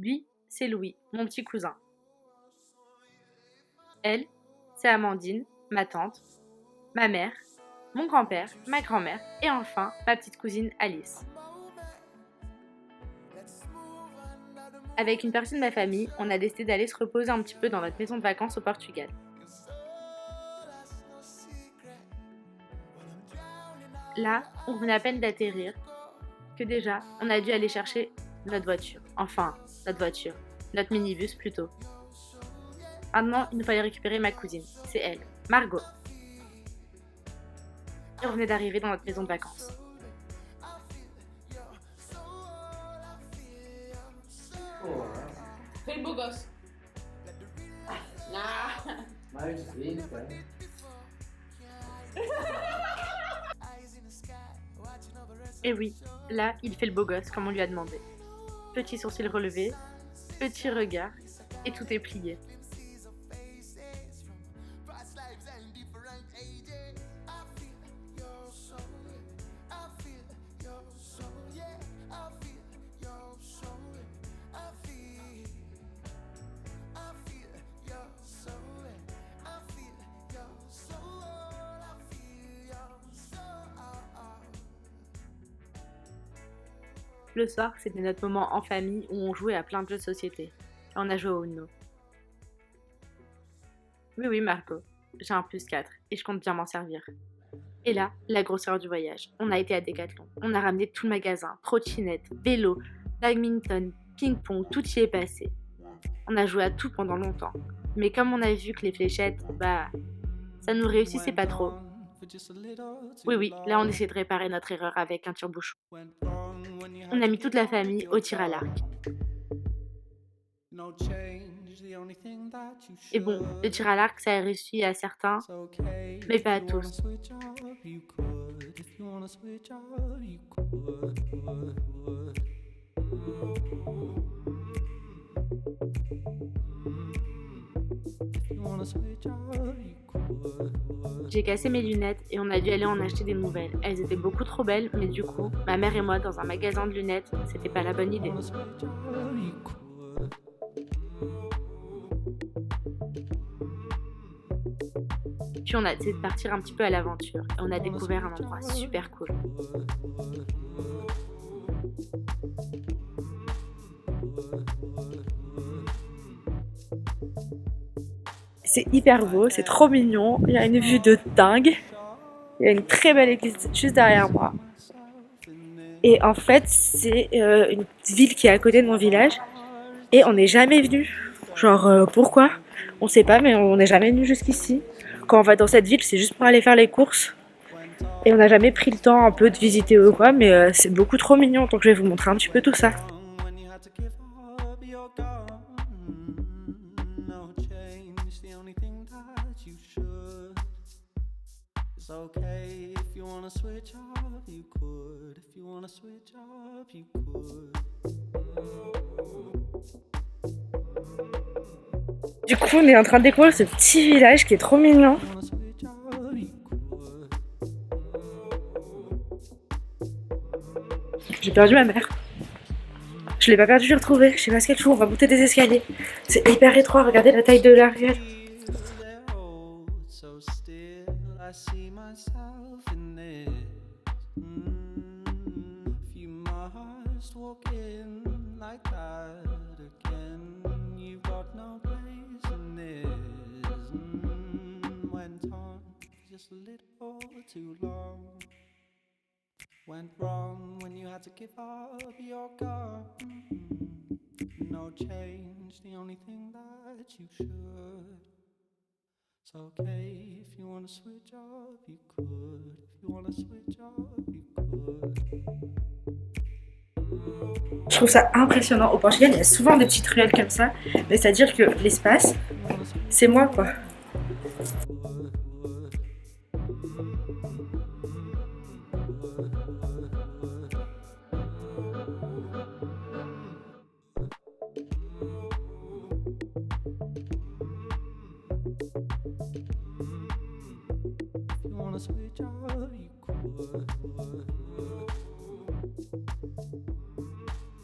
Lui, c'est Louis, mon petit cousin. Elle, c'est Amandine, ma tante, ma mère, mon grand-père, ma grand-mère et enfin ma petite cousine Alice. Avec une partie de ma famille, on a décidé d'aller se reposer un petit peu dans notre maison de vacances au Portugal. Là, on venait à peine d'atterrir que déjà, on a dû aller chercher notre voiture. Enfin, notre voiture. Notre minibus plutôt. Maintenant, il nous fallait récupérer ma cousine. C'est elle, Margot. Et on venait d'arriver dans notre maison de vacances. Fais le beau gosse. Ah. Mais vem, cara. Et oui, là, il fait le beau gosse comme on lui a demandé. Petit sourcil relevé, petit regard, et tout est plié. Le soir, c'était notre moment en famille où on jouait à plein de jeux de société. Et on a joué au Uno. Oui, Marco, j'ai un +4 et je compte bien m'en servir. Et là, la grosseur du voyage. On a été à Decathlon. On a ramené tout le magasin, trottinette, vélo, badminton, ping-pong, tout y est passé. On a joué à tout pendant longtemps. Mais comme on a vu que les fléchettes, ça nous réussissait pas trop. Oui, là on essaie de réparer notre erreur avec un tire-bouchon. On a mis toute la famille au tir à l'arc. Et bon, le tir à l'arc, ça a réussi à certains, mais pas à tous. J'ai cassé mes lunettes et on a dû aller en acheter des nouvelles. Elles étaient beaucoup trop belles, mais du coup, ma mère et moi, dans un magasin de lunettes, c'était pas la bonne idée. Puis on a décidé de partir un petit peu à l'aventure et on a découvert un endroit super cool. C'est hyper beau, c'est trop mignon, il y a une vue de dingue. Il y a une très belle église juste derrière moi. Et en fait, c'est une ville qui est à côté de mon village. Et on n'est jamais venu. Genre, pourquoi? On sait pas, mais on n'est jamais venu jusqu'ici. Quand on va dans cette ville, c'est juste pour aller faire les courses. Et on n'a jamais pris le temps un peu de visiter ou quoi, mais c'est beaucoup trop mignon. Donc je vais vous montrer un petit peu tout ça. Du coup, on est en train de découvrir ce petit village qui est trop mignon. J'ai perdu ma mère. Je l'ai pas perdue, je l'ai retrouvée. Je sais pas ce qu'elle fout, on va monter des escaliers. C'est hyper étroit, regardez la taille de la ruelle. Went wrong when you had to give up your gun. No change, the only thing that you should. It's okay if you wanna switch up, you could. If you wanna switch up, you could. Je trouve ça impressionnant. Au Portugal, il y a souvent des petites ruelles comme ça, mais c'est-à-dire que l'espace, c'est moi quoi.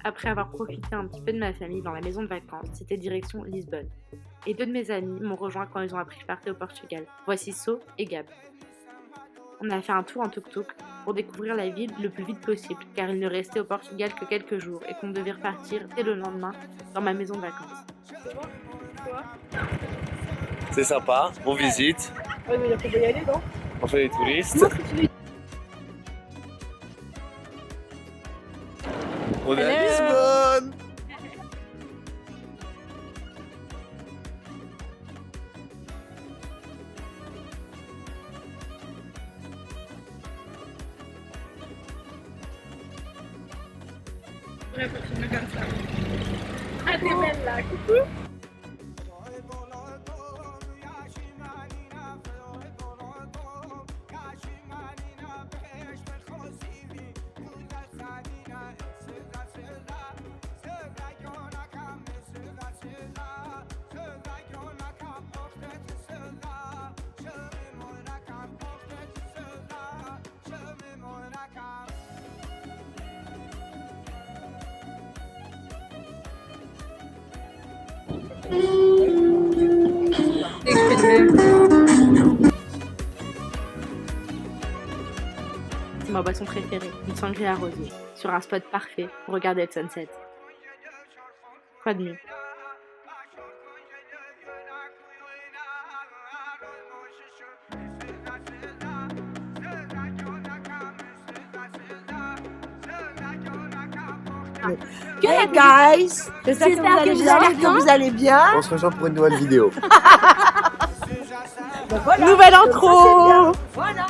Après avoir profité un petit peu de ma famille dans la maison de vacances, c'était direction Lisbonne. Et 2 de mes amis m'ont rejoint quand ils ont appris que je partais au Portugal. Voici So et Gab. On a fait un tour en tuk-tuk pour découvrir la ville le plus vite possible, car il ne restait au Portugal que quelques jours et qu'on devait repartir dès le lendemain dans ma maison de vacances. C'est sympa, on visite, Ouais, mais il faut y aller, non? on fait les touristes. On est à Lisbonne. Ah, t'es belle là, coucou! C'est ma boisson préférée, une sangria rosée, sur un spot parfait pour regarder le sunset. Quoi de mieux? Hey guys, j'espère que vous allez bien. On se rejoint pour une nouvelle vidéo. Voilà. Nouvelle intro! Voilà.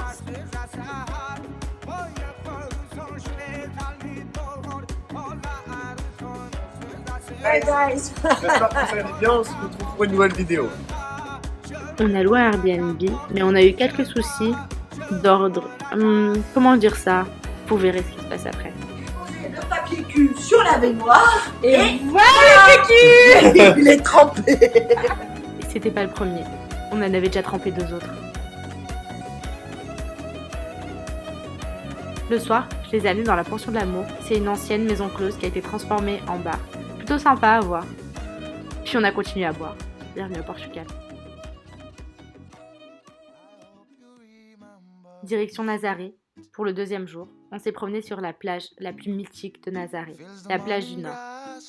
Hey guys. J'espère que vous allez bien, on se retrouve pour une nouvelle vidéo. On a loué un Airbnb, mais on a eu quelques soucis d'ordre. Comment dire ça? Vous verrez ce qui se passe après. Posez le papier cul sur la baignoire Et voilà! il est trempé. Et c'était pas le premier. On en avait déjà trempé 2 autres. Le soir, je les ai amenés dans la pension de l'amour. C'est une ancienne maison close qui a été transformée en bar. Plutôt sympa à voir. Puis on a continué à boire. Bienvenue au Portugal. Direction Nazaré. Pour le 2e jour, on s'est promené sur la plage la plus mythique de Nazaré, la plage du Nord.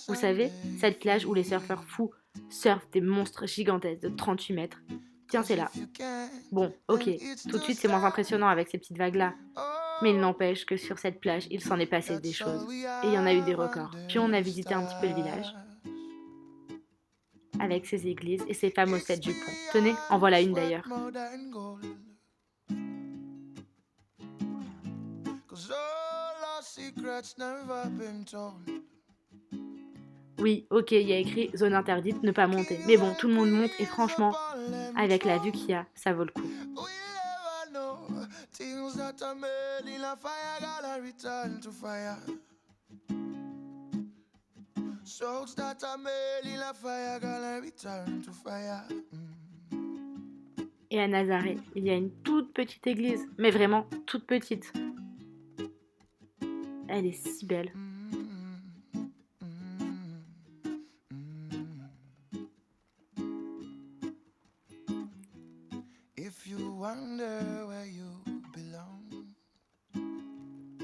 Vous savez, cette plage où les surfeurs fous surfent des monstres gigantesques de 38 mètres. Tiens, c'est là. Bon, ok, tout de suite c'est moins impressionnant avec ces petites vagues-là. Mais il n'empêche que sur cette plage, il s'en est passé des choses. Et il y en a eu des records. Puis on a visité un petit peu le village. Avec ses églises et ses fameuses têtes du pont. Tenez, en voilà une d'ailleurs. Oui, ok, il y a écrit zone interdite, ne pas monter. Mais bon, tout le monde monte et franchement, avec la vue qu'il y a, ça vaut le coup. Et à Nazaré, il y a une toute petite église, mais vraiment toute petite. Elle est si belle.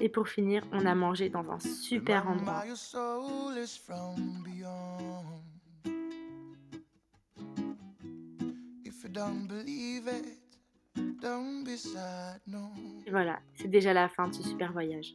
Et pour finir, on a mangé dans un super endroit. Et voilà, c'est déjà la fin de ce super voyage.